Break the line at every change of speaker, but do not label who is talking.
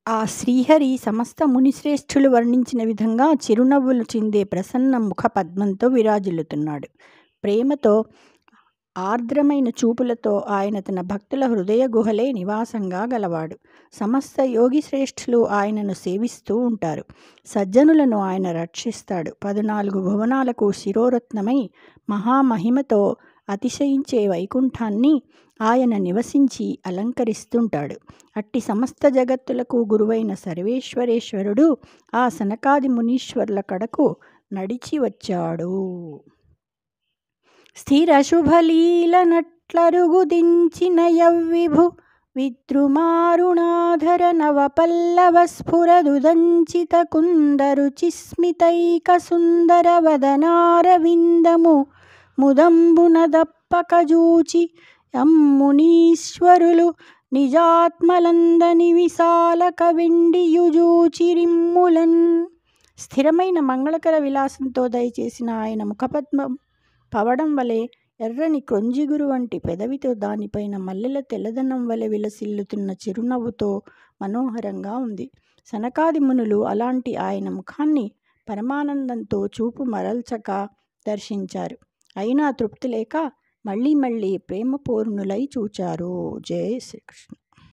ఆ శ్రీహరి సమస్త మునిశ్రేష్ఠులు వర్ణించిన విధంగా చిరునవ్వులు చిందే ప్రసన్న ముఖ పద్మంతో విరాజిల్లుతున్నాడు. ప్రేమతో ఆర్ద్రమైన చూపులతో ఆయన తన భక్తుల హృదయ గుహలే నివాసంగా గలవాడు. సమస్త యోగి శ్రేష్ఠులు ఆయనను సేవిస్తూ ఉంటారు. సజ్జనులను ఆయన రక్షిస్తాడు. 14 భువనాలకు శిరోరత్నమై మహామహిమతో అతిశయించే వైకుంఠాన్ని ఆయన నివసించి అలంకరిస్తుంటాడు. అట్టి సమస్త జగత్తులకు గురువైన సర్వేశ్వరేశ్వరుడు ఆ సనకాది మునీశ్వరుల కడకు నడిచి వచ్చాడు. స్థిర శుభలీల నట్లరుగుదించిన యవ్విభు విద్రుమారుణాధర నవపల్లవ స్ఫురదుదంచిత కుందరుచిస్మితైక సుందర వదనారవిందము ముదంబున దప్పకజూచి అమ్మునీశ్వరులు నిజాత్మలందని విశాలక వెండియుజూచిరిమ్ములన్. స్థిరమైన మంగళకర విలాసంతో దయచేసిన ఆయన ముఖపద్మం పవడం వలె ఎర్రని క్రొంజిగురు వంటి పెదవితో దానిపైన మల్లెల తెల్లదనం వలె విలసిల్లుతున్న చిరునవ్వుతో మనోహరంగా ఉంది. సనకాది మునులు అలాంటి ఆయన ముఖాన్ని పరమానందంతో చూపు మరల్చక దర్శించారు. అయినా తృప్తి లేక మళ్ళీ మళ్ళీ ప్రేమపూర్ణులై చూచారు. జై శ్రీకృష్ణ.